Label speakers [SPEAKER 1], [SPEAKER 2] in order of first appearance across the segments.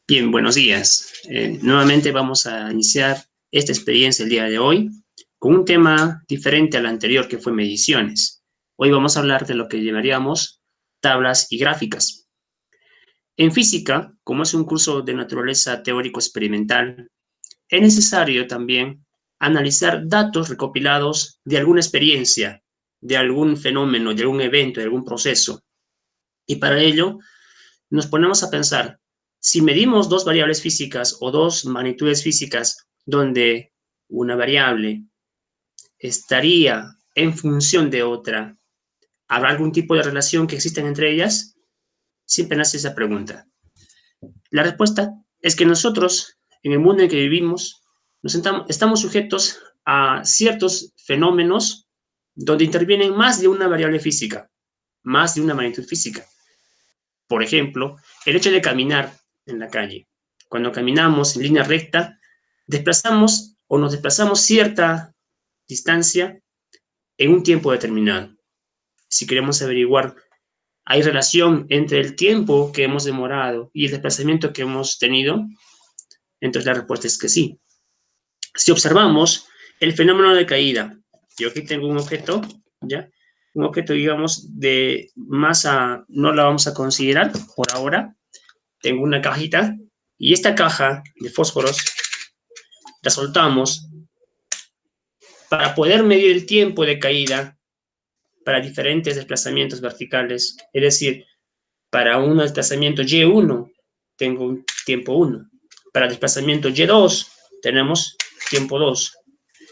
[SPEAKER 1] Bien, buenos días. Nuevamente vamos a iniciar esta experiencia el día de hoy con un tema diferente al anterior que fue mediciones. Hoy vamos a hablar de lo que llamaríamos tablas y gráficas. En física, como es un curso de naturaleza teórico-experimental, es necesario también analizar datos recopilados de alguna experiencia, de algún fenómeno, de algún evento, de algún proceso. Y para ello nos ponemos a pensar, si medimos dos variables físicas o dos magnitudes físicas donde una variable estaría en función de otra, ¿habrá algún tipo de relación que exista entre ellas? Siempre nace esa pregunta. La respuesta es que nosotros, en el mundo en que vivimos, estamos sujetos a ciertos fenómenos donde intervienen más de una variable física, más de una magnitud física. Por ejemplo, el hecho de caminar en la calle. Cuando caminamos en línea recta, nos desplazamos cierta distancia en un tiempo determinado. Si queremos averiguar, ¿hay relación entre el tiempo que hemos demorado y el desplazamiento que hemos tenido? Entonces la respuesta es que sí. Si observamos el fenómeno de caída, yo aquí tengo un objeto, ¿ya? Un objeto, digamos, de masa, no la vamos a considerar por ahora. Tengo una cajita y esta caja de fósforos la soltamos para poder medir el tiempo de caída para diferentes desplazamientos verticales. Es decir, para un desplazamiento Y1 tengo un tiempo 1. Para desplazamiento Y2 tenemos tiempo 2.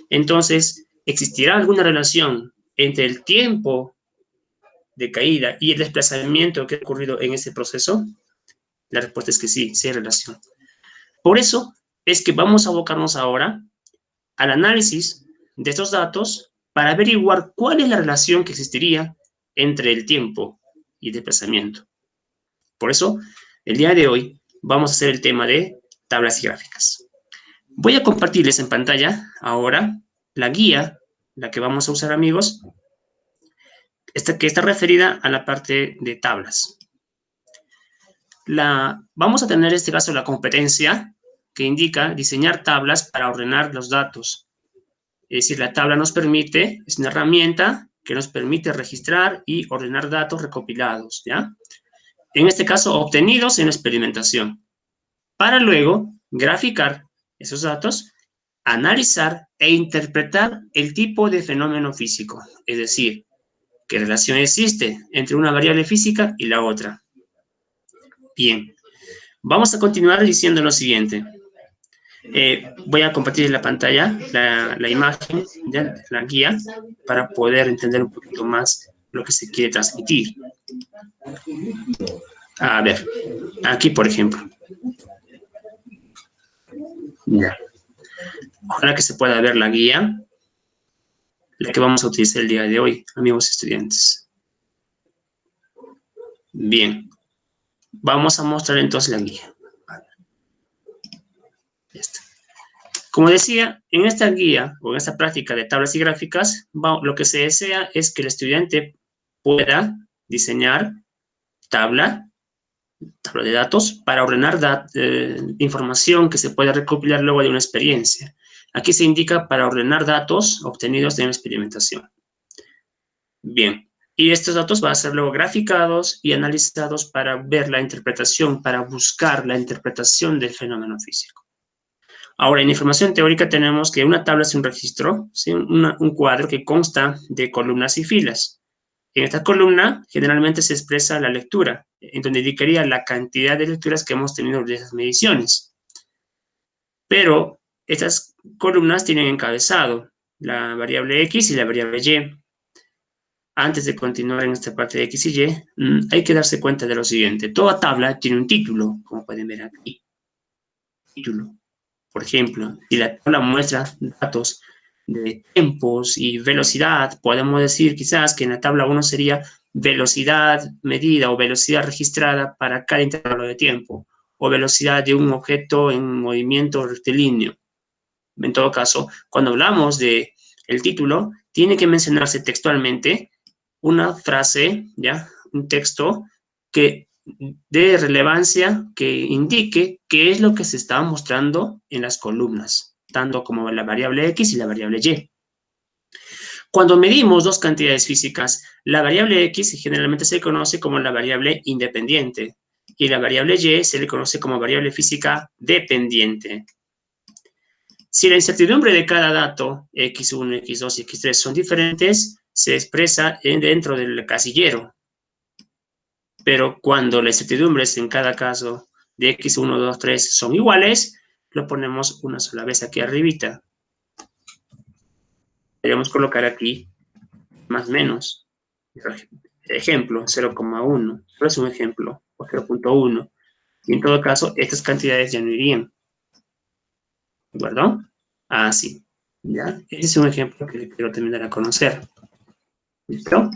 [SPEAKER 1] Entonces, ¿existirá alguna relación entre el tiempo de caída y el desplazamiento que ha ocurrido en ese proceso? La respuesta es que sí, sí hay relación. Por eso es que vamos a abocarnos ahora al análisis de estos datos para averiguar cuál es la relación que existiría entre el tiempo y el desplazamiento. Por eso, el día de hoy vamos a hacer el tema de tablas y gráficas. Voy a compartirles en pantalla ahora la guía, la que vamos a usar, amigos, que está referida a la parte de tablas. Vamos a tener en este caso la competencia que indica diseñar tablas para ordenar los datos. Es decir, la tabla es una herramienta que nos permite registrar y ordenar datos recopilados, ¿ya? En este caso, obtenidos en la experimentación, para luego graficar esos datos, analizar e interpretar el tipo de fenómeno físico, es decir, qué relación existe entre una variable física y la otra. Bien, vamos a continuar diciendo lo siguiente. Voy a compartir en la pantalla la imagen de la guía para poder entender un poquito más lo que se quiere transmitir. A ver, aquí por ejemplo. Ya. Ojalá que se pueda ver la guía, la que vamos a utilizar el día de hoy, amigos estudiantes. Bien, vamos a mostrar entonces la guía. Esta. Como decía, en esta guía o en esta práctica de tablas y gráficas, lo que se desea es que el estudiante pueda diseñar tabla de datos para ordenar información que se puede recopilar luego de una experiencia. Aquí se indica para ordenar datos obtenidos de una experimentación. Bien, y estos datos van a ser luego graficados y analizados para ver la interpretación, para buscar la interpretación del fenómeno físico. Ahora, en información teórica tenemos que una tabla es un registro, ¿sí? un cuadro que consta de columnas y filas. En esta columna generalmente se expresa la lectura, en donde indicaría la cantidad de lecturas que hemos tenido de esas mediciones. Pero estas columnas tienen encabezado la variable X y la variable Y. Antes de continuar en esta parte de X y Y, hay que darse cuenta de lo siguiente. Toda tabla tiene un título, como pueden ver aquí. Título. Por ejemplo, si la tabla muestra datos de tiempos y velocidad, podemos decir quizás que en la tabla 1 sería velocidad medida o velocidad registrada para cada intervalo de tiempo, o velocidad de un objeto en movimiento rectilíneo. En todo caso, cuando hablamos de el título, tiene que mencionarse textualmente una frase, ¿ya? Un texto que de relevancia que indique qué es lo que se está mostrando en las columnas, tanto como la variable X y la variable Y. Cuando medimos dos cantidades físicas, la variable X generalmente se conoce como la variable independiente y la variable Y se le conoce como variable física dependiente. Si la incertidumbre de cada dato, X1, X2 y X3, son diferentes, se expresa dentro del casillero. Pero cuando las incertidumbres en cada caso de X1, 2, 3 son iguales, lo ponemos una sola vez aquí arribita. Podríamos colocar aquí más menos. Ejemplo, 0,1. Solo es un ejemplo, o 0,1. Y en todo caso, estas cantidades ya no irían. ¿De acuerdo? Así. ¿Ya? Ese es un ejemplo que quiero terminar a conocer. ¿Listo?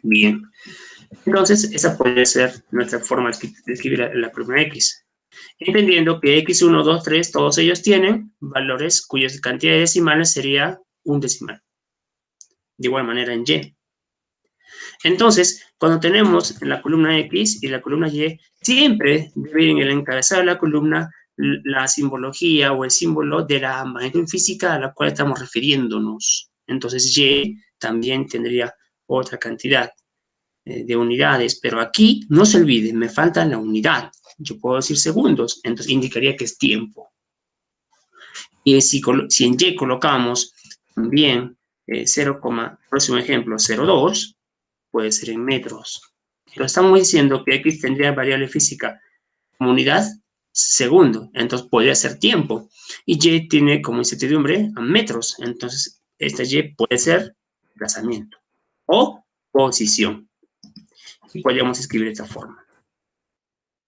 [SPEAKER 1] Bien. Entonces, esa puede ser nuestra forma de escribir la columna X. Entendiendo que X1, 2, 3, todos ellos tienen valores cuyas cantidades decimales sería un decimal. De igual manera en Y. Entonces, cuando tenemos en la columna X y la columna Y, siempre debe ir en el encabezado de la columna la simbología o el símbolo de la magnitud física a la cual estamos refiriéndonos. Entonces, Y también tendría otra cantidad de unidades, pero aquí no se olvide, me falta la unidad. Yo puedo decir segundos, entonces indicaría que es tiempo. Y si en Y colocamos también 0, próximo ejemplo, 0,2, puede ser en metros. Pero estamos diciendo que X tendría variable física como unidad segundo, entonces podría ser tiempo. Y Y tiene como incertidumbre a metros, entonces esta Y puede ser desplazamiento o posición. Y podríamos escribir de esta forma.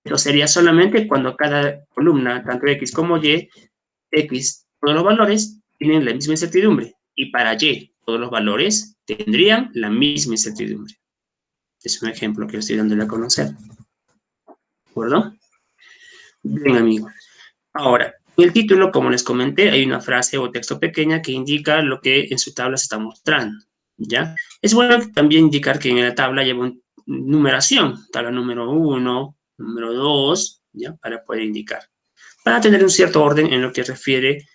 [SPEAKER 1] Pero sería solamente cuando cada columna, tanto X como Y, X, todos los valores tienen la misma incertidumbre. Y para Y, todos los valores tendrían la misma incertidumbre. Es un ejemplo que estoy dándole a conocer. ¿De acuerdo? Bien, amigos. Ahora, en el título, como les comenté, hay una frase o texto pequeña que indica lo que en su tabla se está mostrando. ¿Ya? Es bueno también indicar que en la tabla lleva una numeración. Tabla número 1, número 2, ¿ya? Para poder indicar. Para tener un cierto orden en lo que refiere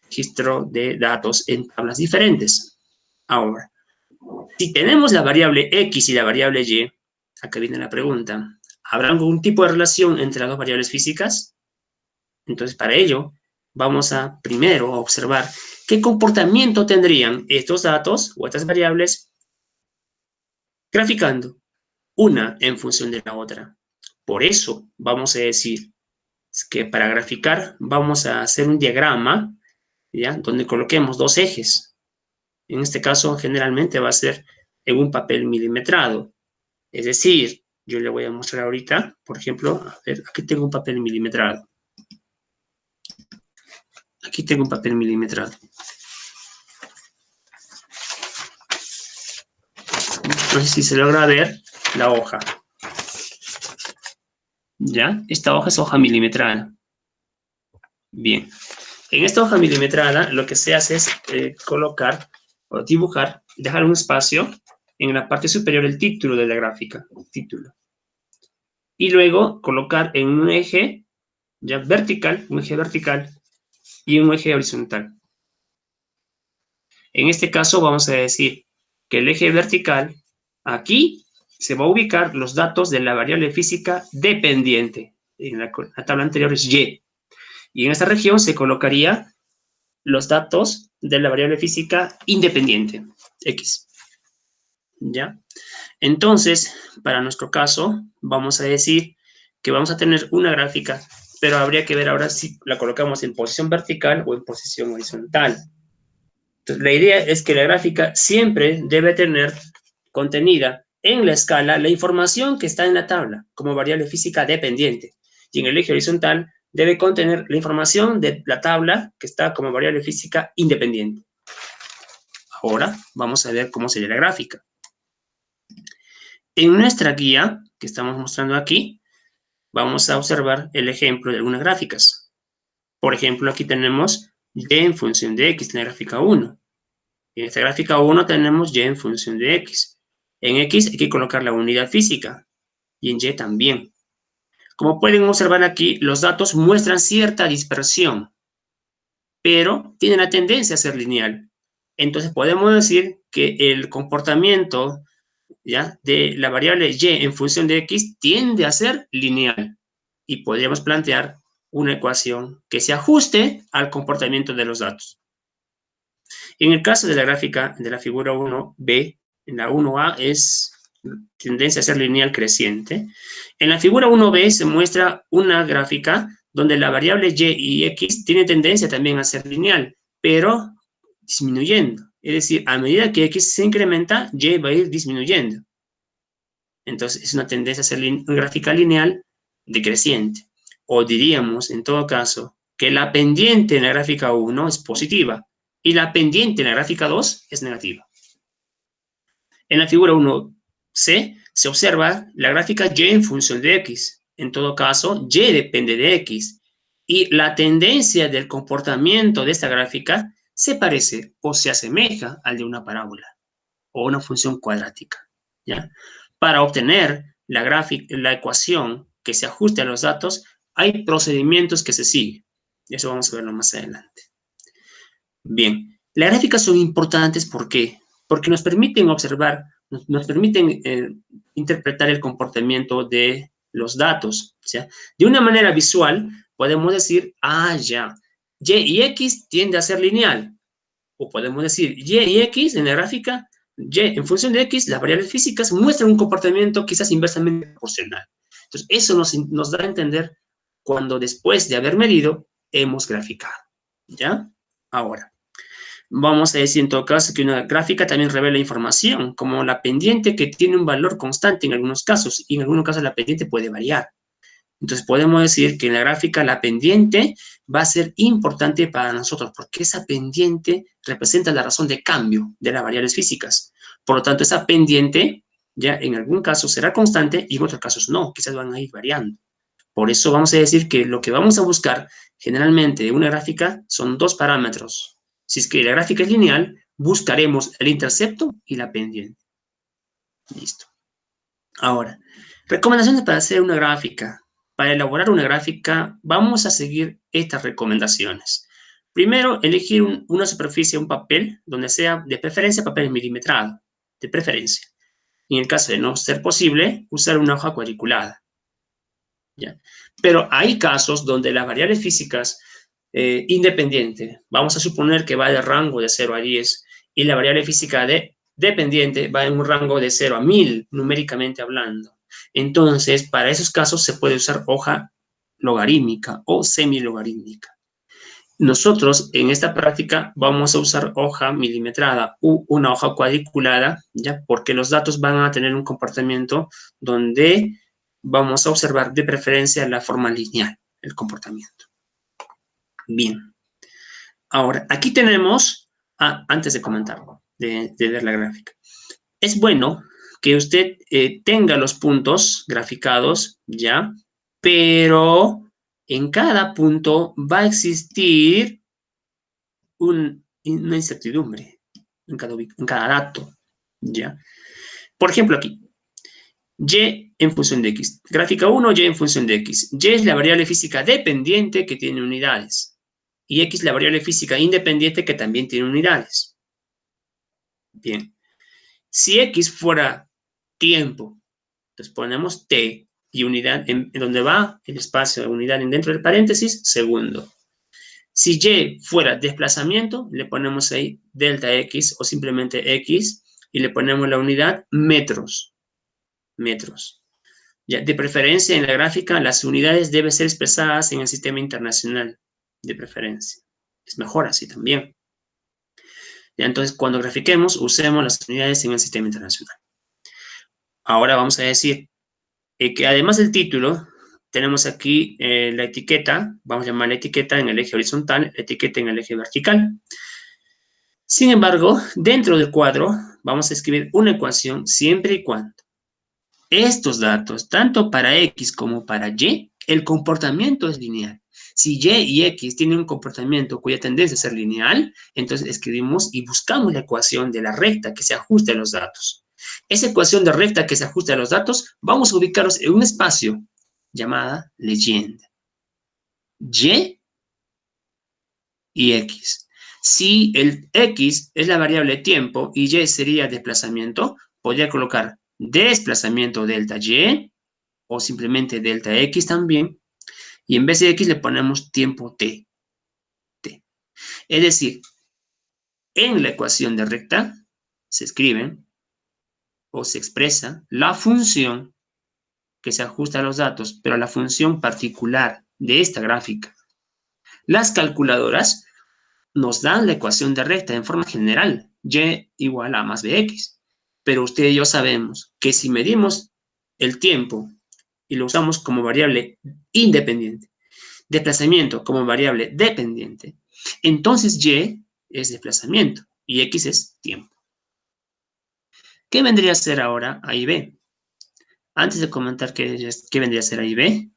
[SPEAKER 1] registro de datos en tablas diferentes. Ahora, si tenemos la variable X y la variable Y, acá viene la pregunta, ¿habrá algún tipo de relación entre las dos variables físicas? Entonces, para ello, vamos a primero observar qué comportamiento tendrían estos datos o estas variables graficando una en función de la otra. Por eso, vamos a decir que para graficar vamos a hacer un diagrama, ¿ya? Donde coloquemos dos ejes. En este caso, generalmente va a ser en un papel milimetrado. Es decir, yo le voy a mostrar ahorita, por ejemplo, a ver, aquí tengo un papel milimetrado. Aquí tengo un papel milimetrado. No sé si se logra ver la hoja. ¿Ya? Esta hoja es hoja milimetrada. Bien. En esta hoja milimetrada lo que se hace es colocar o dibujar, dejar un espacio en la parte superior el título de la gráfica. Título. Y luego colocar en un eje ya vertical, un eje vertical y un eje horizontal. En este caso vamos a decir que el eje vertical, aquí se va a ubicar los datos de la variable física dependiente. En la tabla anterior es Y. Y en esta región se colocaría los datos de la variable física independiente, X. ¿Ya? Entonces, para nuestro caso, vamos a decir que vamos a tener una gráfica, pero habría que ver ahora si la colocamos en posición vertical o en posición horizontal. Entonces, la idea es que la gráfica siempre debe tener contenida en la escala la información que está en la tabla como variable física dependiente. Y en el eje horizontal debe contener la información de la tabla que está como variable física independiente. Ahora vamos a ver cómo sería la gráfica. En nuestra guía que estamos mostrando aquí, vamos a observar el ejemplo de algunas gráficas. Por ejemplo, aquí tenemos Y en función de X en la gráfica 1. En esta gráfica 1 tenemos Y en función de X. En X hay que colocar la unidad física. y en Y también. Como pueden observar aquí, los datos muestran cierta dispersión, pero tienen la tendencia a ser lineal. Entonces podemos decir que el comportamiento, ¿ya?, de la variable y en función de x tiende a ser lineal. Y podríamos plantear una ecuación que se ajuste al comportamiento de los datos. En el caso de la gráfica de la figura 1b, en la 1a es tendencia a ser lineal creciente. En la figura 1b se muestra una gráfica donde la variable y x tiene tendencia también a ser lineal, pero disminuyendo. Es decir, a medida que x se incrementa, y va a ir disminuyendo. Entonces, es una tendencia a ser una gráfica lineal decreciente. O diríamos, en todo caso, que la pendiente en la gráfica 1 es positiva y la pendiente en la gráfica 2 es negativa. En la figura 1c se observa la gráfica y en función de x. En todo caso, y depende de x. Y la tendencia del comportamiento de esta gráfica se parece o se asemeja al de una parábola o una función cuadrática, ¿ya? Para obtener la ecuación que se ajuste a los datos, hay procedimientos que se siguen. Y eso vamos a verlo más adelante. Bien, las gráficas son importantes, ¿por qué? Porque nos permiten observar, nos permiten interpretar el comportamiento de los datos. O sea, de una manera visual, podemos decir, ya, y y x tiende a ser lineal. O podemos decir, y x en la gráfica, y en función de x, las variables físicas muestran un comportamiento quizás inversamente proporcional. Entonces, eso nos da a entender cuando después de haber medido, hemos graficado. ¿Ya? Ahora, vamos a decir en todo caso que una gráfica también revela información, como la pendiente que tiene un valor constante en algunos casos, y en algunos casos la pendiente puede variar. Entonces podemos decir que en la gráfica la pendiente va a ser importante para nosotros, porque esa pendiente representa la razón de cambio de las variables físicas. Por lo tanto, esa pendiente ya en algún caso será constante y en otros casos no, quizás van a ir variando. Por eso vamos a decir que lo que vamos a buscar generalmente en una gráfica son dos parámetros. Si es que la gráfica es lineal, buscaremos el intercepto y la pendiente. Listo. Ahora, recomendaciones para hacer una gráfica. Para elaborar una gráfica, vamos a seguir estas recomendaciones. Primero, elegir una superficie, un papel, donde sea de preferencia papel milimetrado, de preferencia. Y en el caso de no ser posible, usar una hoja cuadriculada. ¿Ya? Pero hay casos donde las variables físicas independientes, vamos a suponer que va de rango de 0 a 10, y la variable física dependiente va en un rango de 0 a 1000, numéricamente hablando. Entonces, para esos casos se puede usar hoja logarítmica o semilogarítmica. Nosotros en esta práctica vamos a usar hoja milimetrada u una hoja cuadriculada, ¿ya? Porque los datos van a tener un comportamiento donde vamos a observar de preferencia la forma lineal, el comportamiento. Bien. Ahora, aquí tenemos, antes de comentarlo, de ver la gráfica, es bueno que usted tenga los puntos graficados, ¿ya? Pero en cada punto va a existir una incertidumbre en cada dato, ¿ya? Por ejemplo, aquí, y en función de x. Gráfica 1, y en función de x. Y es la variable física dependiente que tiene unidades. Y x la variable física independiente que también tiene unidades. Bien. Si x fuera tiempo, entonces ponemos t y unidad en donde va el espacio de unidad dentro del paréntesis, segundo. Si y fuera desplazamiento, le ponemos ahí delta x o simplemente x y le ponemos la unidad metros. Metros. Ya, de preferencia, en la gráfica, las unidades deben ser expresadas en el sistema internacional, de preferencia. Es mejor así también. Ya, entonces, cuando grafiquemos, usemos las unidades en el sistema internacional. Ahora vamos a decir que además del título, tenemos aquí la etiqueta, vamos a llamar la etiqueta en el eje horizontal, la etiqueta en el eje vertical. Sin embargo, dentro del cuadro, vamos a escribir una ecuación siempre y cuando estos datos, tanto para X como para Y, el comportamiento es lineal. Si Y X tienen un comportamiento cuya tendencia es ser lineal, entonces escribimos y buscamos la ecuación de la recta que se ajuste a los datos. Esa ecuación de recta que se ajusta a los datos, vamos a ubicarlos en un espacio llamada leyenda. Y X. Si el X es la variable tiempo y Y sería desplazamiento, podría colocar desplazamiento delta Y o simplemente delta X también. Y en vez de X le ponemos tiempo T. Es decir, en la ecuación de recta se escribe o se expresa la función que se ajusta a los datos, pero la función particular de esta gráfica. Las calculadoras nos dan la ecuación de recta en forma general, y igual a más bx. Pero usted y yo sabemos que si medimos el tiempo y lo usamos como variable independiente, desplazamiento como variable dependiente, entonces y es desplazamiento y x es tiempo. ¿Qué vendría a ser ahora A y B? Antes de comentar qué vendría a ser A y B,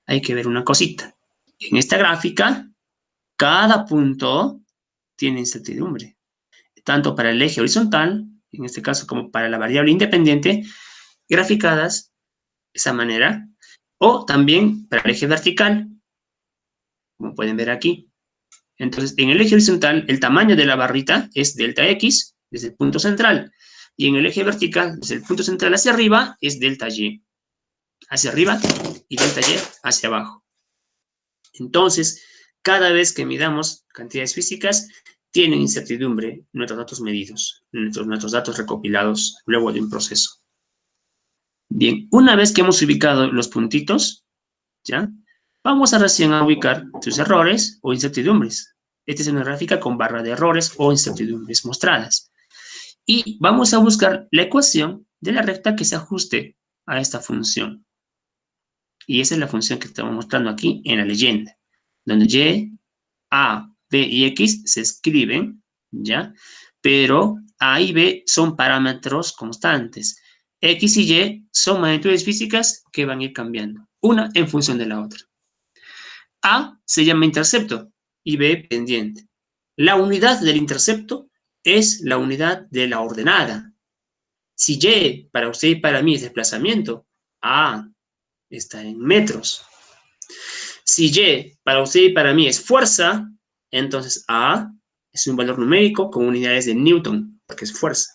[SPEAKER 1] hay que ver una cosita. En esta gráfica, cada punto tiene incertidumbre, tanto para el eje horizontal, en este caso como para la variable independiente, graficadas de esa manera, o también para el eje vertical, como pueden ver aquí. Entonces, en el eje horizontal, el tamaño de la barrita es delta X desde el punto central, y en el eje vertical, desde el punto central hacia arriba, es delta Y hacia arriba y delta Y hacia abajo. Entonces, cada vez que midamos cantidades físicas, tienen incertidumbre nuestros datos medidos, nuestros datos recopilados luego de un proceso. Bien, una vez que hemos ubicado los puntitos, ¿ya? Vamos a recién a ubicar sus errores o incertidumbres. Esta es una gráfica con barra de errores o incertidumbres mostradas. Y vamos a buscar la ecuación de la recta que se ajuste a esta función. Y esa es la función que estamos mostrando aquí en la leyenda, donde Y, A, B y X se escriben, ¿ya? Pero A y B son parámetros constantes. X y Y son magnitudes físicas que van a ir cambiando, una en función de la otra. A se llama intercepto y B pendiente. La unidad del intercepto es la unidad de la ordenada. Si Y para usted y para mí es desplazamiento, A está en metros. Si Y para usted y para mí es fuerza, entonces A es un valor numérico con unidades de Newton, porque es fuerza.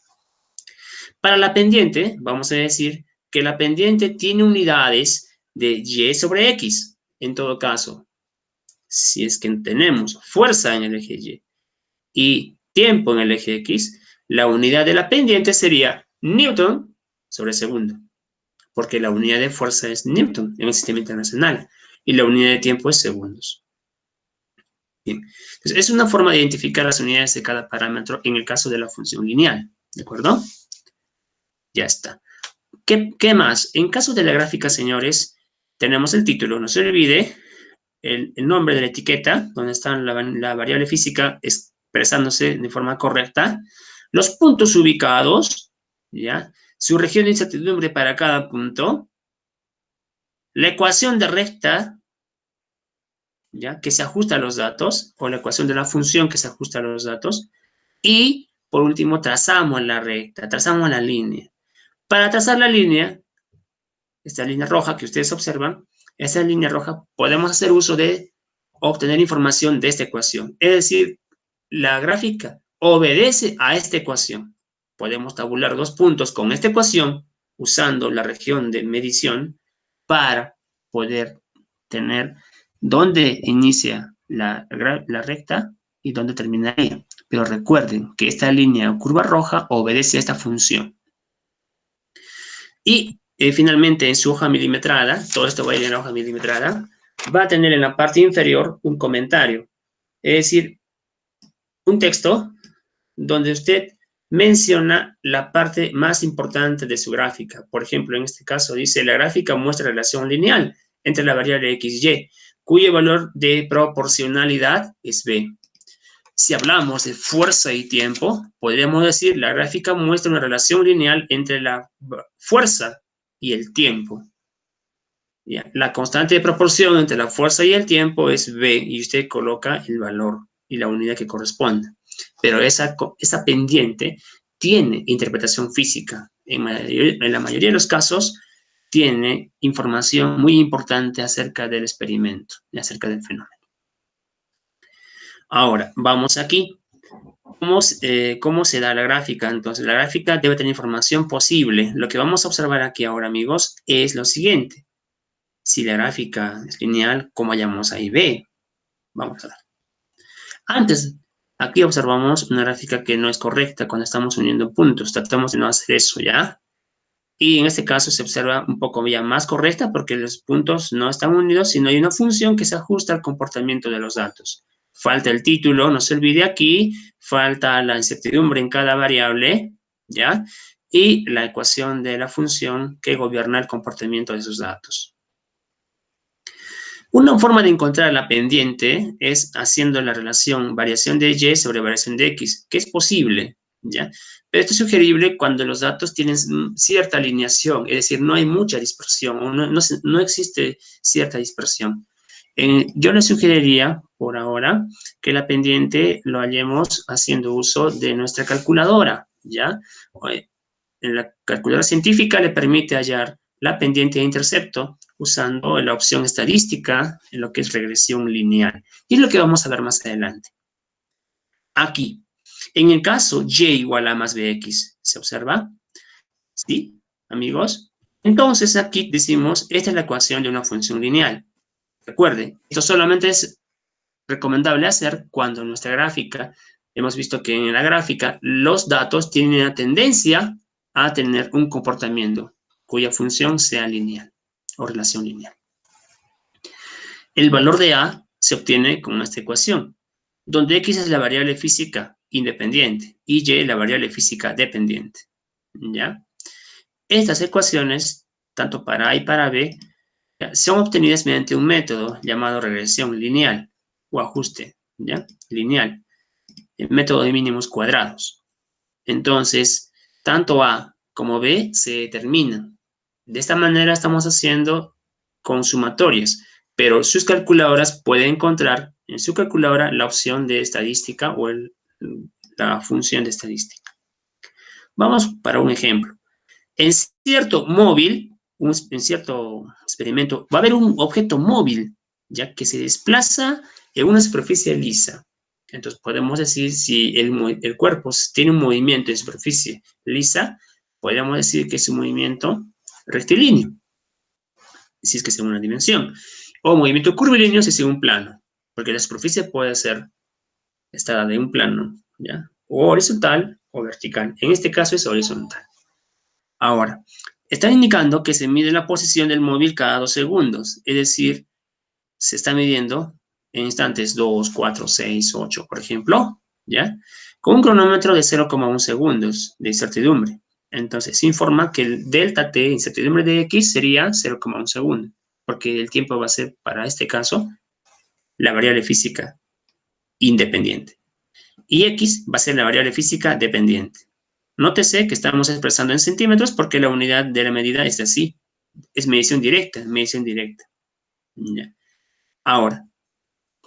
[SPEAKER 1] Para la pendiente, vamos a decir que la pendiente tiene unidades de Y sobre X. En todo caso, si es que tenemos fuerza en el eje Y y tiempo en el eje X, la unidad de la pendiente sería Newton sobre segundo, porque la unidad de fuerza es Newton en el sistema internacional y la unidad de tiempo es segundos. Bien, entonces es una forma de identificar las unidades de cada parámetro en el caso de la función lineal, ¿de acuerdo? Ya está. ¿Qué más? En caso de la gráfica, señores, tenemos el título, no se olvide, el nombre de la etiqueta, donde está la variable física expresándose de forma correcta, los puntos ubicados, ¿ya? Su región de incertidumbre para cada punto, la ecuación de recta, ¿ya? Que se ajusta a los datos, o la ecuación de la función que se ajusta a los datos, y por último trazamos la recta, trazamos la línea. Para trazar la línea, esta línea roja que ustedes observan, esa línea roja podemos hacer uso de obtener información de esta ecuación. Es decir, la gráfica obedece a esta ecuación. Podemos tabular dos puntos con esta ecuación usando la región de medición para poder tener dónde inicia la recta y dónde termina ella. Pero recuerden que esta línea o curva roja obedece a esta función. Y finalmente en su hoja milimetrada, todo esto va a ir en la hoja milimetrada, va a tener en la parte inferior un comentario. Es decir, un texto donde usted menciona la parte más importante de su gráfica. Por ejemplo, en este caso dice, la gráfica muestra relación lineal entre la variable x y y, cuyo valor de proporcionalidad es b. Si hablamos de fuerza y tiempo, podríamos decir, la gráfica muestra una relación lineal entre la fuerza y el tiempo. ¿Ya? La constante de proporción entre la fuerza y el tiempo es b, y usted coloca el valor y la unidad que corresponda. Pero esa pendiente tiene interpretación física, en la mayoría de los casos, tiene información muy importante acerca del experimento y acerca del fenómeno. Ahora, vamos aquí. ¿Cómo se da la gráfica? Entonces, la gráfica debe tener información posible. Lo que vamos a observar aquí ahora, amigos, es lo siguiente. Si la gráfica es lineal, ¿cómo hallamos A y B? Vamos a ver. Antes, aquí observamos una gráfica que no es correcta cuando estamos uniendo puntos. Tratamos de no hacer eso, ¿ya? Y en este caso se observa un poco ya más correcta porque los puntos no están unidos, sino hay una función que se ajusta al comportamiento de los datos. Falta el título, no se olvide aquí, falta la incertidumbre en cada variable, ¿ya? Y la ecuación de la función que gobierna el comportamiento de esos datos. Una forma de encontrar la pendiente es haciendo la relación variación de Y sobre variación de X, que es posible, ¿ya? Pero esto es sugerible cuando los datos tienen cierta alineación, es decir, no hay mucha dispersión, o no existe cierta dispersión. Yo les sugeriría, por ahora, que la pendiente lo hallemos haciendo uso de nuestra calculadora, ¿ya? En la calculadora científica le permite hallar la pendiente de intercepto usando la opción estadística en lo que es regresión lineal. Y es lo que vamos a ver más adelante. Aquí, en el caso y igual a más bx, ¿se observa? ¿Sí, amigos? Entonces aquí decimos, esta es la ecuación de una función lineal. Recuerde, esto solamente es recomendable hacer cuando en nuestra gráfica, hemos visto que en la gráfica los datos tienen una tendencia a tener un comportamiento cuya función sea lineal o relación lineal. El valor de A se obtiene con esta ecuación, donde X es la variable física independiente y Y la variable física dependiente. ¿Ya? Estas ecuaciones, tanto para A y para B, son obtenidas mediante un método llamado regresión lineal o ajuste, ¿ya? Lineal, el método de mínimos cuadrados. Entonces, tanto A como B se determinan. De esta manera estamos haciendo consumatorias, pero sus calculadoras pueden encontrar en su calculadora la opción de estadística o la función de estadística. Vamos para un ejemplo. En cierto móvil, en cierto experimento, va a haber un objeto móvil, ya que se desplaza en una superficie lisa. Entonces podemos decir si el cuerpo tiene un movimiento en superficie lisa, podríamos decir que es un movimiento rectilíneo, si es que según una dimensión, o movimiento curvilíneo si es un plano, porque la superficie puede ser estada de un plano, ¿ya? O horizontal o vertical. En este caso es horizontal. Ahora, están indicando que se mide la posición del móvil cada 2 segundos, es decir, se está midiendo en instantes 2, 4, 6, 8, por ejemplo, ¿ya? Con un cronómetro de 0,1 segundos de incertidumbre. Entonces, se informa que el delta T, incertidumbre de X, sería 0,1 segundo, porque el tiempo va a ser, para este caso, la variable física independiente. Y X va a ser la variable física dependiente. Nótese que estamos expresando en centímetros porque la unidad de la medida es así. Es medición directa, medición directa. Ya. Ahora,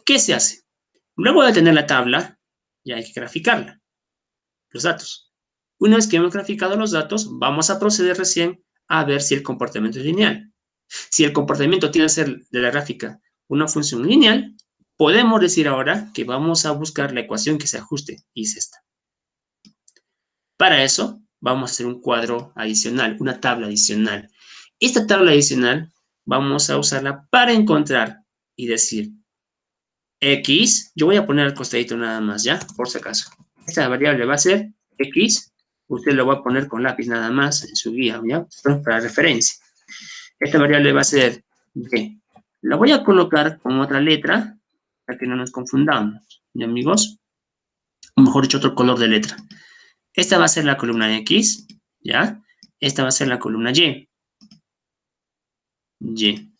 [SPEAKER 1] ¿qué se hace? Luego de tener la tabla, ya hay que graficarla, los datos. Una vez que hemos graficado los datos, vamos a proceder recién a ver si el comportamiento es lineal. Si el comportamiento tiene que ser de la gráfica una función lineal, podemos decir ahora que vamos a buscar la ecuación que se ajuste, y es esta. Para eso, vamos a hacer un cuadro adicional, una tabla adicional. Esta tabla adicional vamos a usarla para encontrar y decir X, yo voy a poner al costadito nada más, ¿ya? Por si acaso. Esta variable va a ser X, usted lo va a poner con lápiz nada más en su guía, ¿ya? Para referencia. Esta variable va a ser Y. La voy a colocar con otra letra para que no nos confundamos, ¿ya, amigos? O mejor dicho, otro color de letra. Esta va a ser la columna X, ¿ya? Esta va a ser la columna Y. Y.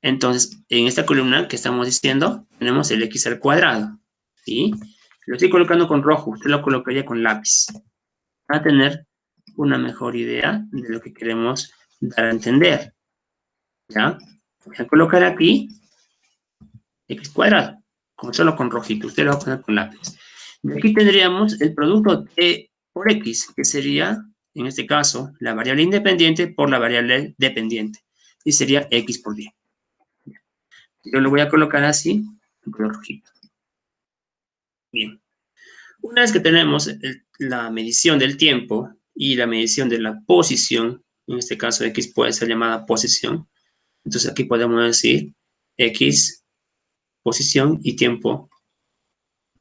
[SPEAKER 1] Entonces, en esta columna que estamos diciendo, tenemos el X al cuadrado, ¿sí? Lo estoy colocando con rojo, usted lo colocaría con lápiz, para tener una mejor idea de lo que queremos dar a entender, ¿ya? Voy a colocar aquí X cuadrado, solo con rojito, usted lo va a poner con lápiz. Y aquí tendríamos el producto T por X, que sería, en este caso, la variable independiente por la variable dependiente. Y sería X por Y. Yo lo voy a colocar así, en color rojito. Bien. Una vez que tenemos la medición del tiempo y la medición de la posición, en este caso X puede ser llamada posición, entonces aquí podemos decir X, posición y tiempo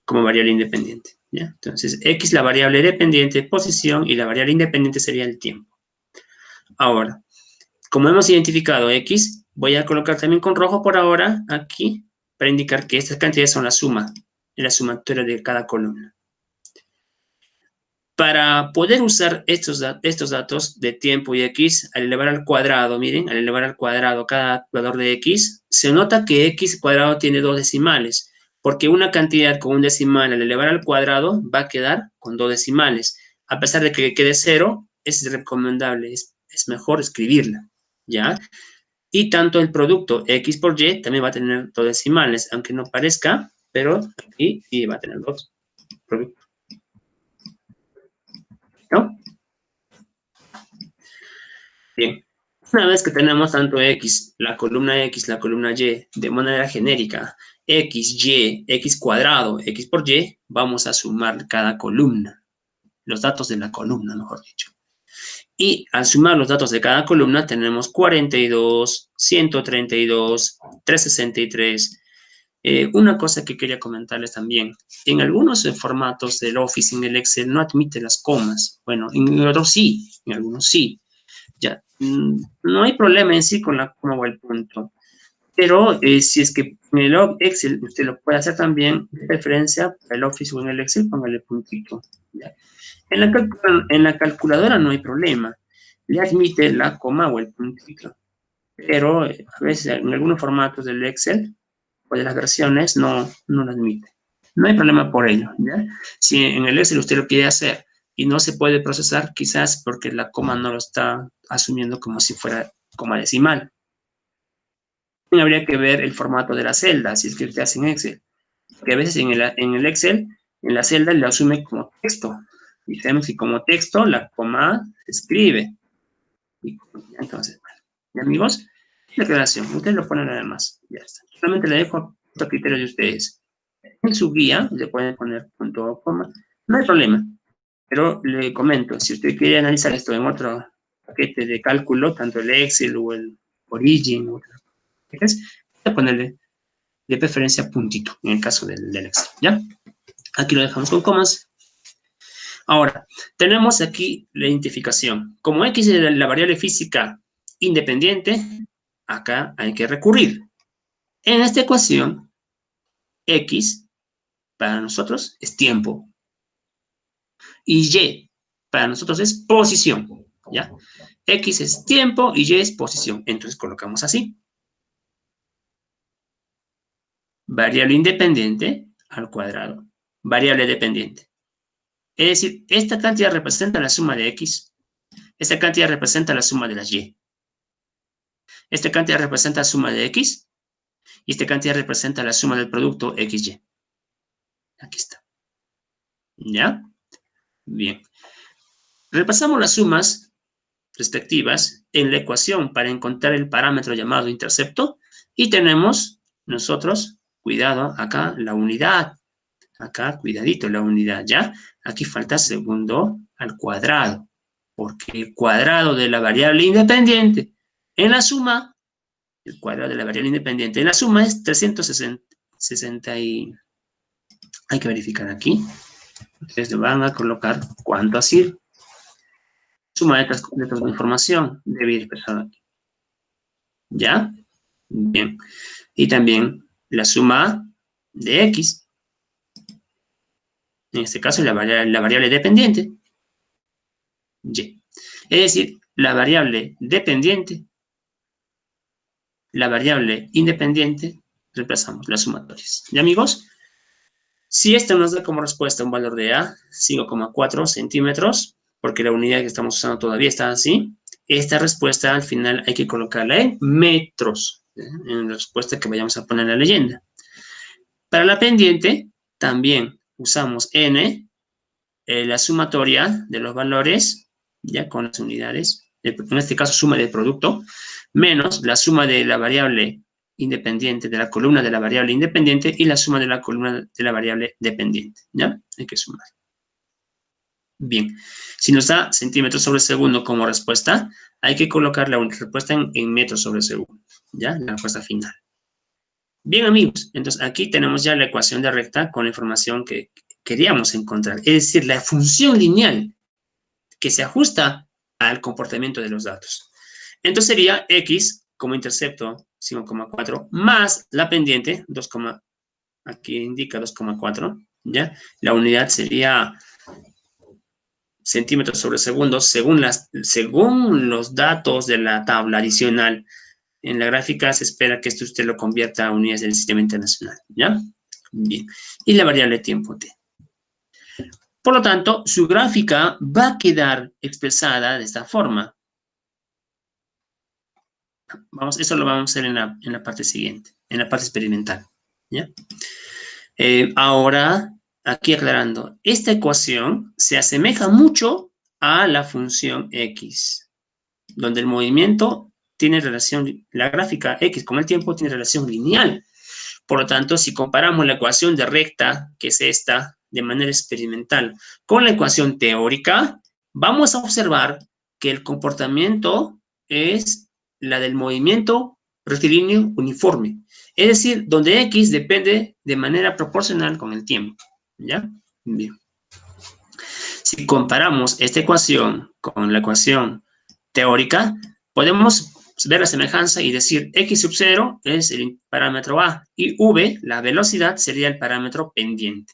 [SPEAKER 1] como variable independiente. ¿Ya? Entonces, X la variable dependiente, posición, y la variable independiente sería el tiempo. Ahora, como hemos identificado X, voy a colocar también con rojo por ahora aquí para indicar que estas cantidades son la sumatoria de cada columna. Para poder usar estos datos de tiempo y X, al elevar al cuadrado, miren, al elevar al cuadrado cada valor de X, se nota que X cuadrado tiene 2 decimales, porque una cantidad con un decimal al elevar al cuadrado va a quedar con 2 decimales. A pesar de que quede 0, es recomendable, es mejor escribirla, ¿ya? Y tanto el producto X por Y también va a tener 2 decimales, aunque no parezca, pero aquí sí va a tener 2 productos. ¿No? Bien, una vez que tenemos tanto X, la columna Y, de manera genérica, X, Y, X cuadrado, X por Y, vamos a sumar cada columna, los datos de la columna, mejor dicho. Y al sumar los datos de cada columna tenemos 42, 132, 363. Una cosa que quería comentarles también, en algunos formatos del Office, en el Excel, no admite las comas. Bueno, en otros sí, en algunos sí. Ya, no hay problema en sí con la coma o el punto, pero si es que en el Excel usted lo puede hacer también, de preferencia para el Office o en el Excel, póngale puntito. ¿Ya? En la calculadora no hay problema, le admite la coma o el puntito, pero a veces en algunos formatos del Excel o de las versiones no lo admite. No hay problema por ello, ¿ya? Si en el Excel usted lo quiere hacer y no se puede procesar, quizás porque la coma no lo está asumiendo como si fuera coma decimal. Habría que ver el formato de la celda, si es que usted hace en Excel. Porque a veces en el Excel, en la celda lo asume como texto. Y sabemos que como texto la coma se escribe. Y entonces, bueno, ¿y amigos? La aclaración, ustedes lo ponen nada más. Ya está. Solamente le dejo a criterio de ustedes. En su guía le pueden poner punto o coma. No hay problema. Pero le comento, si usted quiere analizar esto en otro paquete de cálculo, tanto el Excel o el Origin, o paquetes, voy a ponerle de preferencia puntito, en el caso del Excel, ¿ya? Aquí lo dejamos con comas. Ahora, tenemos aquí la identificación. Como X es la variable física independiente, acá hay que recurrir. En esta ecuación, X para nosotros es tiempo. Y Y para nosotros es posición, ¿ya? X es tiempo y Y es posición. Entonces colocamos así. Variable independiente al cuadrado. Variable dependiente. Es decir, esta cantidad representa la suma de X. Esta cantidad representa la suma de las Y. Esta cantidad representa la suma de X. Y esta cantidad representa la suma del producto XY. Aquí está. ¿Ya? Bien. Repasamos las sumas respectivas en la ecuación para encontrar el parámetro llamado intercepto. Y tenemos nosotros, cuidado, acá la unidad. Acá, cuidadito, la unidad, ¿ya? Aquí falta segundo al cuadrado, porque el cuadrado de la variable independiente en la suma, el cuadrado de la variable independiente en la suma es 360 y... Hay que verificar aquí. Ustedes le van a colocar cuánto así. Suma de letras de información debe ir expresada aquí. ¿Ya? Bien. Y también la suma de X. En este caso, la variable dependiente. Y. Es decir, la variable dependiente, la variable independiente, reemplazamos las sumatorias. ¿Ya, amigos? Si esta nos da como respuesta un valor de A, 5,4 centímetros, porque la unidad que estamos usando todavía está así, esta respuesta al final hay que colocarla en metros, en la respuesta que vayamos a poner en la leyenda. Para la pendiente, también usamos N, la sumatoria de los valores, ya con las unidades, en este caso suma del producto, menos la suma de la variable independiente, de la columna de la variable independiente y la suma de la columna de la variable dependiente, ¿ya? Hay que sumar. Bien, si nos da centímetros sobre segundo como respuesta, hay que colocar la respuesta en metros sobre segundo, ¿ya? La respuesta final. Bien, amigos, entonces aquí tenemos ya la ecuación de recta con la información que queríamos encontrar, es decir, la función lineal que se ajusta al comportamiento de los datos. Entonces sería x como intercepto 5,4 más la pendiente 2, aquí indica 2,4, ¿ya? La unidad sería centímetros sobre segundo según los datos de la tabla adicional. En la gráfica se espera que esto usted lo convierta a unidades del sistema internacional, ¿ya? Bien. Y la variable tiempo t. Por lo tanto, su gráfica va a quedar expresada de esta forma. Eso lo vamos a hacer en la parte siguiente, en la parte experimental, ¿ya? Ahora, aquí aclarando, esta ecuación se asemeja mucho a la función x, donde el movimiento tiene relación, la gráfica x con el tiempo tiene relación lineal. Por lo tanto, si comparamos la ecuación de recta, que es esta, de manera experimental, con la ecuación teórica, vamos a observar que el comportamiento es la del movimiento rectilíneo uniforme. Es decir, donde x depende de manera proporcional con el tiempo, ¿ya? Bien. Si comparamos esta ecuación con la ecuación teórica, podemos ver la semejanza y decir x sub 0 es el parámetro a y v, la velocidad, sería el parámetro pendiente.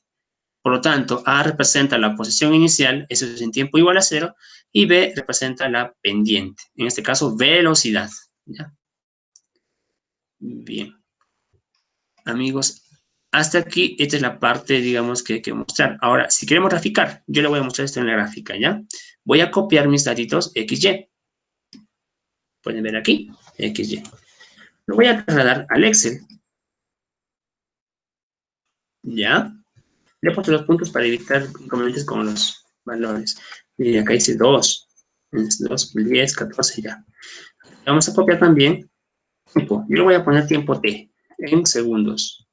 [SPEAKER 1] Por lo tanto, a representa la posición inicial, eso es en tiempo igual a 0, y b representa la pendiente, en este caso velocidad, ¿ya? Bien. Amigos, hasta aquí esta es la parte, digamos, que hay que mostrar. Ahora, si queremos graficar, yo le voy a mostrar esto en la gráfica, ¿ya? Voy a copiar mis datitos XY. Pueden ver aquí, XY. Lo voy a trasladar al Excel. ¿Ya? Le he puesto los puntos para evitar inconvenientes con los valores. Y acá dice 2, 2, 10, 14, ya. Vamos a copiar también tiempo. Yo le voy a poner tiempo t en segundos.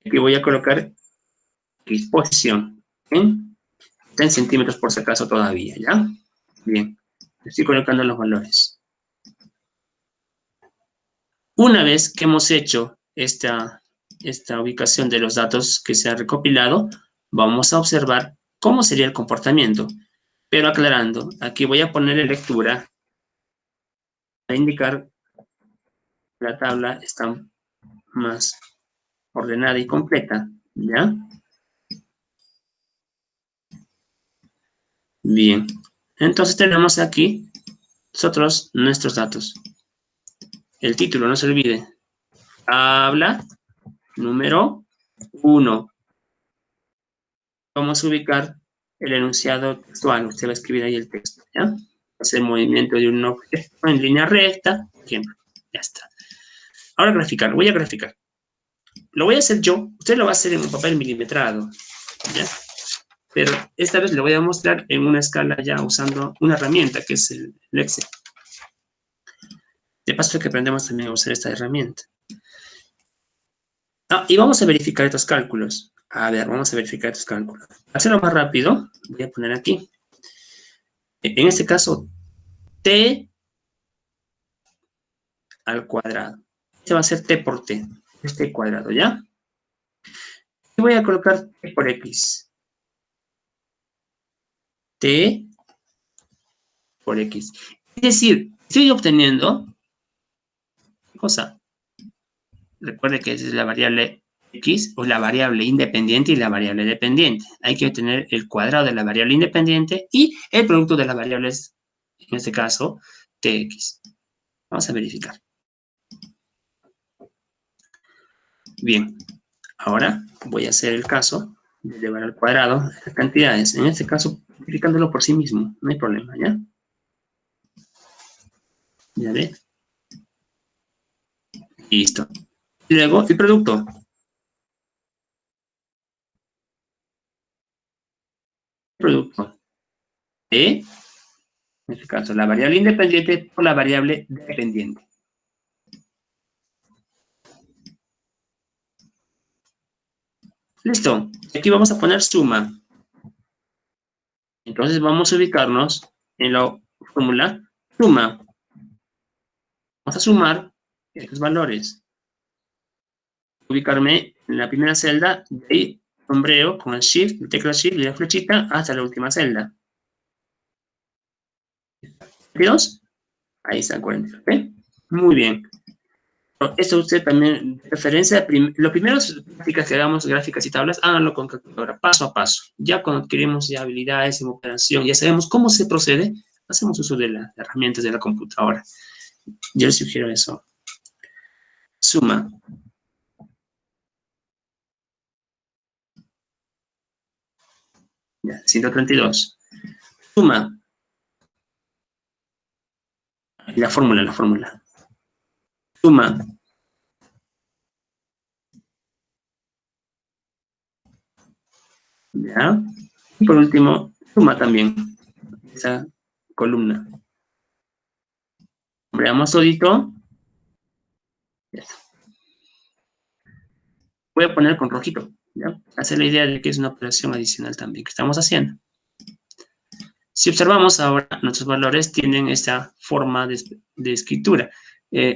[SPEAKER 1] Aquí voy a colocar posición en 10 centímetros por si acaso todavía, ¿ya? Bien. Estoy colocando los valores. Una vez que hemos hecho esta ubicación de los datos que se ha recopilado, vamos a observar cómo sería el comportamiento. Pero aclarando, aquí voy a ponerle lectura a indicar que la tabla está más ordenada y completa, ¿ya? Bien. Entonces tenemos aquí nosotros nuestros datos. El título, no se olvide. Tabla número 1. Vamos a ubicar el enunciado textual. Usted va a escribir ahí el texto, ¿ya? Hacer movimiento de un objeto en línea recta, por ejemplo. Ya está. Ahora graficar. Voy a graficar. Lo voy a hacer yo. Usted lo va a hacer en un papel milimetrado, ¿ya? Pero esta vez le voy a mostrar en una escala ya usando una herramienta que es el Excel. De paso que aprendemos también a usar esta herramienta. Y vamos a verificar estos cálculos. A ver, vamos a verificar estos cálculos. Para hacerlo más rápido, voy a poner aquí. En este caso, t al cuadrado. Este va a ser t por t. Este cuadrado, ¿ya? Y voy a colocar t por x. T por x. Es decir, estoy obteniendo... ¿Qué cosa? Recuerde que esa es la variable x o la variable independiente y la variable dependiente. Hay que obtener el cuadrado de la variable independiente y el producto de las variables, en este caso, tx. Vamos a verificar. Bien, ahora voy a hacer el caso de llevar al cuadrado las cantidades. En este caso, multiplicándolo por sí mismo. No hay problema, ¿ya? ¿Ya ve? Listo. Y luego, el producto. El producto de, en este caso, la variable independiente por la variable dependiente. Listo. Aquí vamos a poner suma. Entonces vamos a ubicarnos en la fórmula suma. Vamos a sumar estos valores. Ubicarme en la primera celda, de ahí sombreo con el Shift, el tecla Shift y la flechita hasta la última celda. 42, ahí está el 40, ¿ok? Muy bien. Esto usted también, de preferencia, los primeros prácticas que hagamos, gráficas y tablas, háganlo con calculadora, paso a paso. Ya cuando adquirimos ya habilidades en operación, ya sabemos cómo se procede, hacemos uso de las herramientas de la computadora. Yo les sugiero eso. Suma. Ya, 132. Suma. La fórmula. Suma. Ya. Y por último, suma también esa columna. Veamos todito. Ya está. Voy a poner con rojito, ¿ya? Hacer la idea de que es una operación adicional también que estamos haciendo. Si observamos ahora, nuestros valores tienen esta forma de escritura.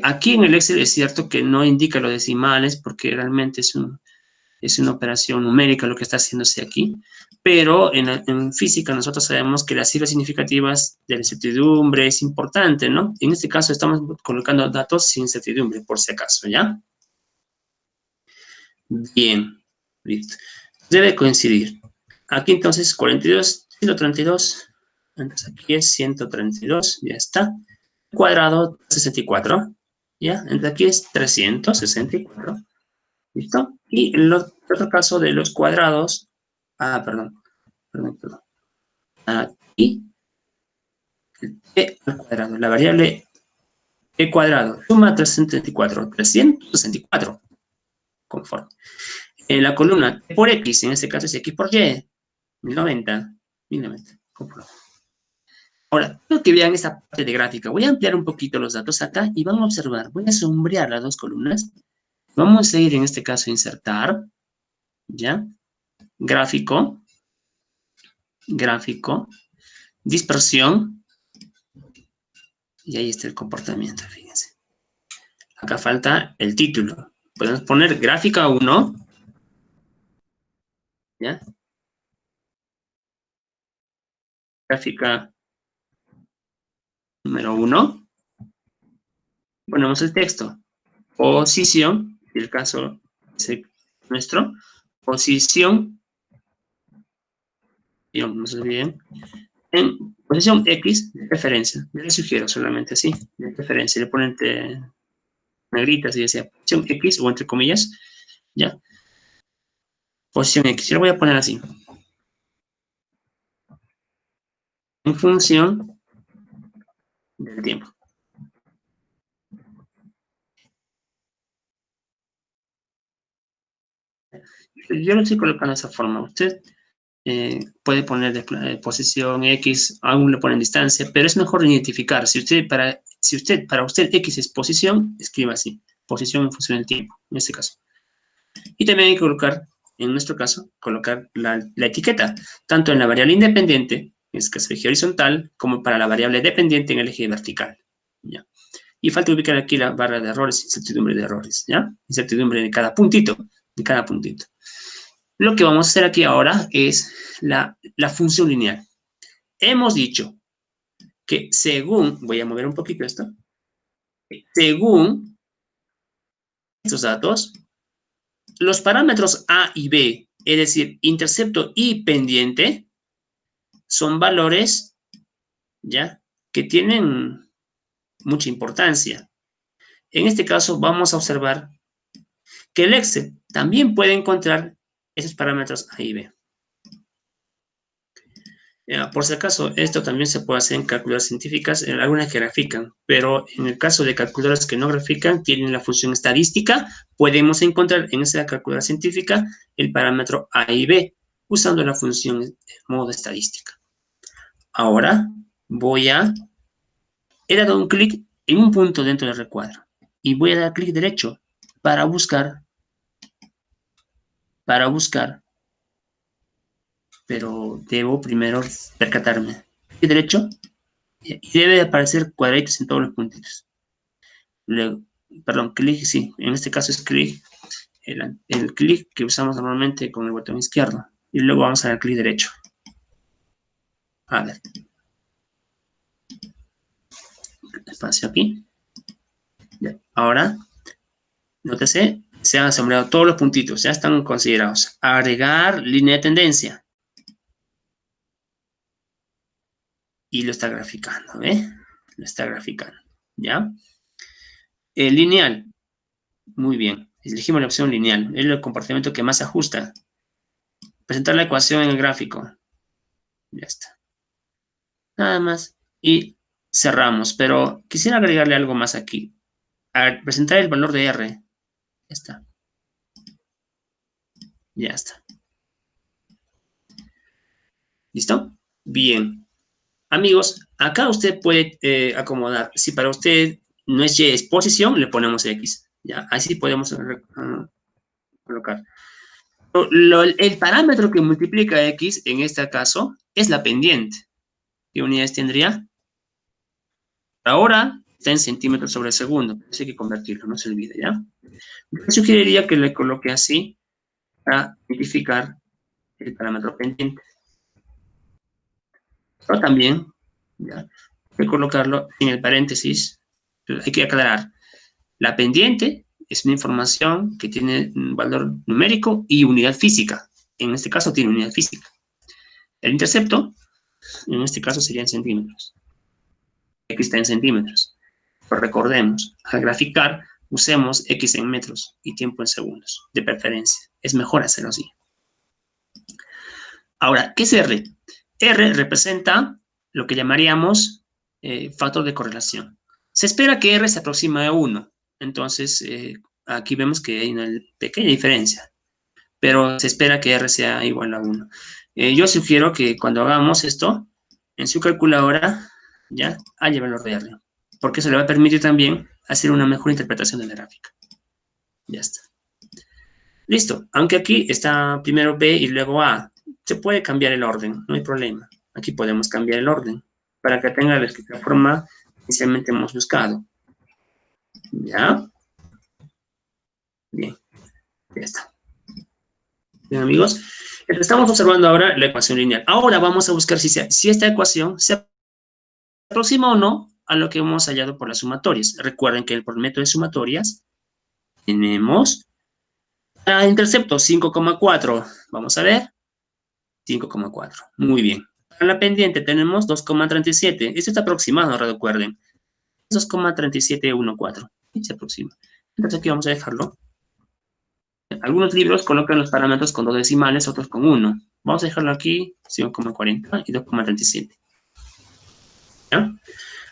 [SPEAKER 1] Aquí en el Excel es cierto que no indica los decimales porque realmente es una operación numérica lo que está haciéndose aquí, pero en física nosotros sabemos que las cifras significativas de la incertidumbre es importante, ¿no? En este caso estamos colocando datos sin incertidumbre, por si acaso, ¿ya? Bien, listo. Debe coincidir. Aquí entonces 42, 132, entonces aquí es 132, ya está. Cuadrado 64, ¿ya? Entonces aquí es 364. ¿Listo? Y en el otro caso de los cuadrados, perdón. Aquí, e al cuadrado, la variable e cuadrado, suma 364, conforme. En la columna T por X, en este caso es X por Y, 1090, conforme. Ahora, quiero que vean esta parte de gráfica. Voy a ampliar un poquito los datos acá y van a observar. Voy a sombrear las dos columnas. Vamos a ir en este caso a insertar, ¿ya? Gráfico, dispersión, y ahí está el comportamiento, fíjense. Acá falta el título. Podemos poner gráfica 1, ¿ya? Gráfica número 1. Ponemos el texto. Posición, en el caso es nuestro. Posición, no se olviden, en posición X de referencia. Yo les sugiero solamente así, de referencia. Le ponen negritas y decía posición X o entre comillas, ¿ya? Posición X. Yo lo voy a poner así. En función del tiempo. Yo lo estoy colocando de esa forma. Usted puede poner posición X, aún le ponen distancia, pero es mejor identificar. Si para usted X es posición, escriba así. Posición en función del tiempo, en este caso. Y también hay que colocar, en nuestro caso, colocar la etiqueta, tanto en la variable independiente, en este caso eje horizontal, como para la variable dependiente en el eje vertical. ¿Ya? Y falta ubicar aquí la barra de errores, incertidumbre de errores, ¿ya? Incertidumbre de cada puntito, Lo que vamos a hacer aquí ahora es la función lineal. Hemos dicho que según, voy a mover un poquito esto, según estos datos, los parámetros A y B, es decir, intercepto y pendiente, son valores, ¿ya?, que tienen mucha importancia. En este caso vamos a observar que el Excel también puede encontrar esos parámetros A y B. Por si acaso, esto también se puede hacer en calculadoras científicas, en algunas que grafican, pero en el caso de calculadoras que no grafican, tienen la función estadística, podemos encontrar en esa calculadora científica el parámetro A y B. usando la función modo estadística. Ahora he dado un clic en un punto dentro del recuadro y voy a dar clic derecho para buscar, pero debo primero percatarme. Clic derecho y debe aparecer cuadraditos en todos los puntitos. Luego, perdón, clic, sí, en este caso es clic, el clic que usamos normalmente con el botón izquierdo. Y luego vamos a dar clic derecho. A ver. Espacio aquí. Ya. Ahora, nótese, se han sombreado todos los puntitos, ya están considerados. Agregar línea de tendencia. Y lo está graficando, ¿eh? Lo está graficando, ¿ya? El lineal. Muy bien. Elegimos la opción lineal. Es el comportamiento que más se ajusta. Presentar la ecuación en el gráfico. Ya está. Nada más. Y cerramos. Pero quisiera agregarle algo más aquí. A presentar el valor de R. Ya está. Ya está. ¿Listo? Bien. Amigos, acá usted puede acomodar. Si para usted no es Y, es posición, le ponemos X. ¿Ya? Así podemos colocar. El parámetro que multiplica X, en este caso, es la pendiente. ¿Qué unidades tendría? Ahora está en centímetros sobre segundo. Así hay que convertirlo, no se olvide, ¿ya? Yo sugeriría que le coloque así para identificar el parámetro pendiente. Pero también, ¿ya? Hay que colocarlo en el paréntesis. Hay que aclarar. La pendiente es una información que tiene un valor numérico y unidad física. En este caso tiene unidad física. El intercepto, en este caso, sería en centímetros. X está en centímetros. Pero recordemos, al graficar, usemos X en metros y tiempo en segundos, de preferencia. Es mejor hacerlo así. Ahora, ¿qué es R? R representa lo que llamaríamos factor de correlación. Se espera que R se aproxime a 1. Entonces, aquí vemos que hay una pequeña diferencia, pero se espera que R sea igual a 1. Yo sugiero que cuando hagamos esto, en su calculadora, ya, haya el valor de R, porque eso le va a permitir también hacer una mejor interpretación de la gráfica. Ya está. Listo. Aunque aquí está primero B y luego A, se puede cambiar el orden, no hay problema. Aquí podemos cambiar el orden para que tenga la forma que inicialmente hemos buscado. ¿Ya? Bien. Ya está. Bien, amigos. Estamos observando ahora la ecuación lineal. Ahora vamos a buscar si esta ecuación se aproxima o no a lo que hemos hallado por las sumatorias. Recuerden que por el método de sumatorias tenemos intercepto 5,4. Vamos a ver. 5,4. Muy bien. Para la pendiente tenemos 2,37. Esto está aproximado, recuerden. 2,3714. Y se aproxima. Entonces aquí vamos a dejarlo. Algunos libros colocan los parámetros con 2 decimales, otros con 1. Vamos a dejarlo aquí, 5,40 y 2,37. ¿Ya?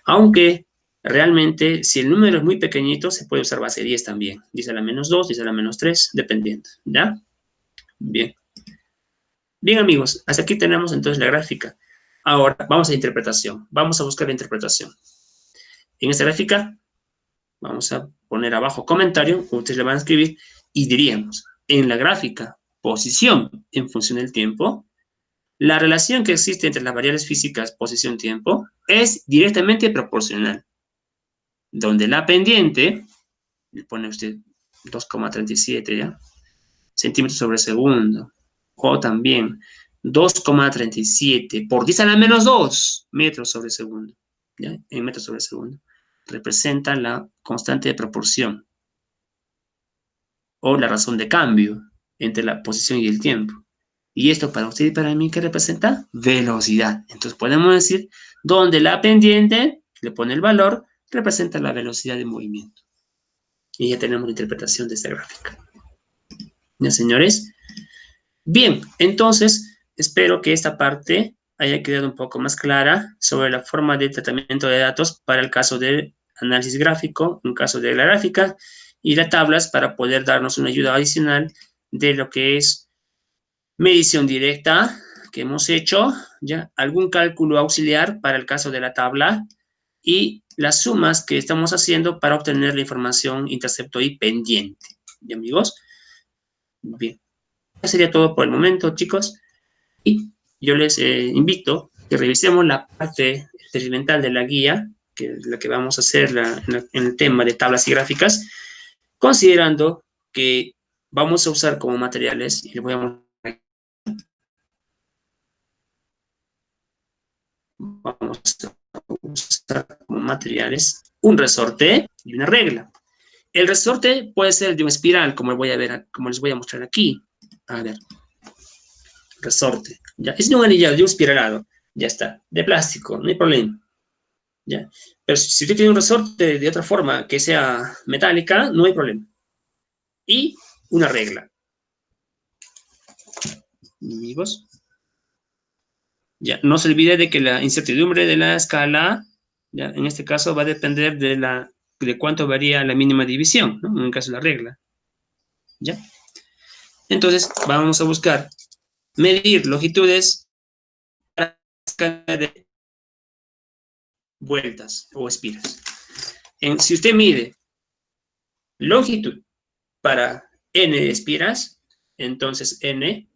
[SPEAKER 1] Aunque realmente, si el número es muy pequeñito, se puede usar base 10 también. 10 a la menos 2, 10 a la menos 3, dependiendo. ¿Ya? Bien. Bien, amigos, hasta aquí tenemos entonces la gráfica. Ahora, vamos a interpretación. Vamos a buscar la interpretación. En esta gráfica, vamos a poner abajo comentario, ustedes le van a escribir, y diríamos, en la gráfica, posición en función del tiempo, la relación que existe entre las variables físicas posición-tiempo es directamente proporcional, donde la pendiente, le pone usted 2,37, ¿ya? Centímetros sobre segundo, o también 2,37 por 10 a la menos 2 metros sobre segundo, ¿ya? En metros sobre segundo, representa la constante de proporción o la razón de cambio entre la posición y el tiempo. Y esto para usted y para mí, ¿qué representa? Velocidad. Entonces podemos decir, donde la pendiente, le pone el valor, representa la velocidad de movimiento. Y ya tenemos la interpretación de esta gráfica. ¿Ya, señores? Bien, entonces, espero que esta parte haya quedado un poco más clara sobre la forma de tratamiento de datos para el caso de análisis gráfico, un caso de la gráfica, y las tablas para poder darnos una ayuda adicional de lo que es medición directa que hemos hecho, ¿ya? Algún cálculo auxiliar para el caso de la tabla y las sumas que estamos haciendo para obtener la información intercepto y pendiente. ¿Ya, amigos? Bien. Eso sería todo por el momento, chicos. Y yo les invito a que revisemos la parte experimental de la guía, que es la que vamos a hacer en el tema de tablas y gráficas, considerando que vamos a usar como materiales, y les voy a mostrar, vamos a usar como materiales un resorte y una regla. El resorte puede ser de una espiral, como les voy a mostrar aquí. A ver, resorte. ¿Ya? Es de un anillado, de un espiralado. Ya está. De plástico, no hay problema. ¿Ya? Pero si usted tiene un resorte de otra forma que sea metálica, no hay problema. Y una regla. Amigos. Ya, no se olvide de que la incertidumbre de la escala, ya, en este caso va a depender de cuánto varía la mínima división, ¿no? En el caso de la regla. ¿Ya? Entonces, vamos a buscar medir longitudes para la escala de vueltas o espiras. Si usted mide longitud para n espiras, entonces n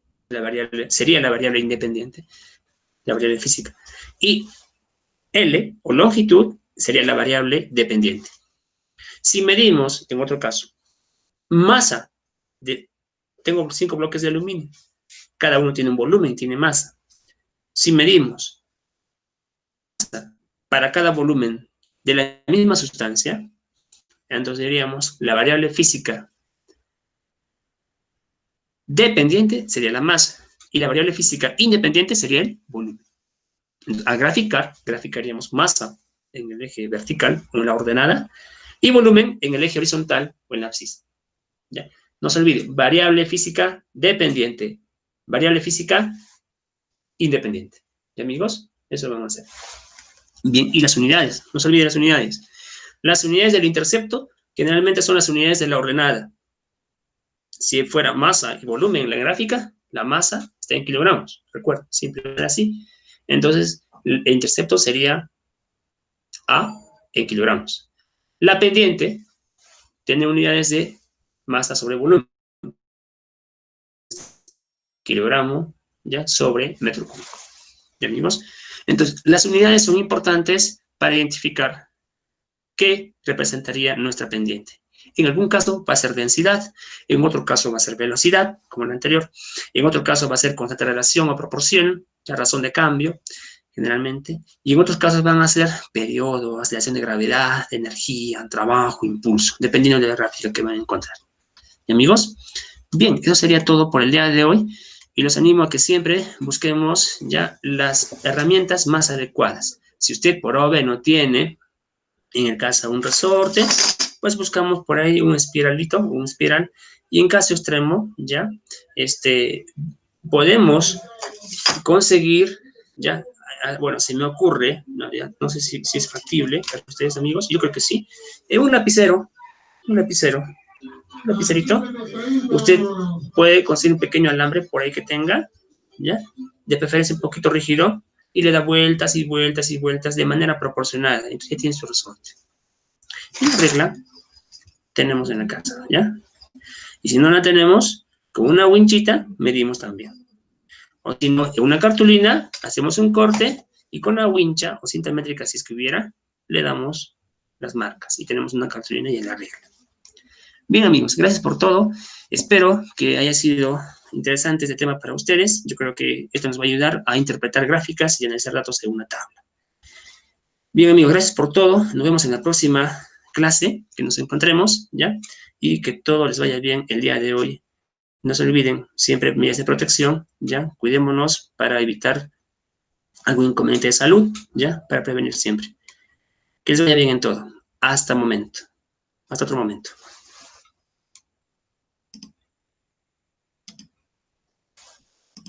[SPEAKER 1] sería la variable independiente, la variable física. Y L, o longitud, sería la variable dependiente. Si medimos, en otro caso, masa, tengo 5 bloques de aluminio, cada uno tiene un volumen, tiene masa. Si medimos masa para cada volumen de la misma sustancia, entonces diríamos la variable física dependiente sería la masa y la variable física independiente sería el volumen. Al graficaríamos masa en el eje vertical o en la ordenada y volumen en el eje horizontal o en la abscisa. ¿Ya? No se olvide, variable física dependiente, variable física independiente. ¿Ya, amigos? Eso vamos a hacer. Bien, y las unidades, no se olvide las unidades. Las unidades del intercepto generalmente son las unidades de la ordenada. Si fuera masa y volumen en la gráfica, la masa está en kilogramos, recuerda, siempre así. Entonces, el intercepto sería A en kilogramos. La pendiente tiene unidades de masa sobre volumen, kilogramo, ya, sobre metro cúbico. ¿Ya, amigos? Entonces, las unidades son importantes para identificar qué representaría nuestra pendiente. En algún caso va a ser densidad, en otro caso va a ser velocidad, como en el anterior, en otro caso va a ser constante de relación o proporción, la razón de cambio, generalmente, y en otros casos van a ser periodo, aceleración de gravedad, de energía, trabajo, impulso, dependiendo de la gráfica que van a encontrar. ¿Y, amigos? Bien, eso sería todo por el día de hoy, y los animo a que siempre busquemos ya las herramientas más adecuadas. Si usted por OB no tiene, en el caso de un resorte, pues buscamos por ahí un espiralito, un espiral, y en caso extremo, ya, podemos conseguir, ya, bueno, se me ocurre, no sé si es factible para ustedes, amigos, yo creo que sí, un lapicerito, usted puede conseguir un pequeño alambre por ahí que tenga, ya, de preferencia un poquito rígido, y le da vueltas y vueltas y vueltas de manera proporcionada, entonces ya tiene su resorte. Y la regla tenemos en la casa, ¿ya? Y si no la tenemos, con una winchita medimos también. O si no, en una cartulina, hacemos un corte y con la wincha o cinta métrica, si es que hubiera, le damos las marcas y tenemos una cartulina y la regla. Bien, amigos, gracias por todo. Espero que haya sido interesante este tema para ustedes. Yo creo que esto nos va a ayudar a interpretar gráficas y analizar datos en una tabla. Bien, amigos, gracias por todo. Nos vemos en la próxima clase, que nos encontremos, ¿ya? Y que todo les vaya bien el día de hoy. No se olviden, siempre medidas de protección, ¿ya? Cuidémonos para evitar algún inconveniente de salud, ¿ya? Para prevenir siempre. Que les vaya bien en todo. Hasta otro momento.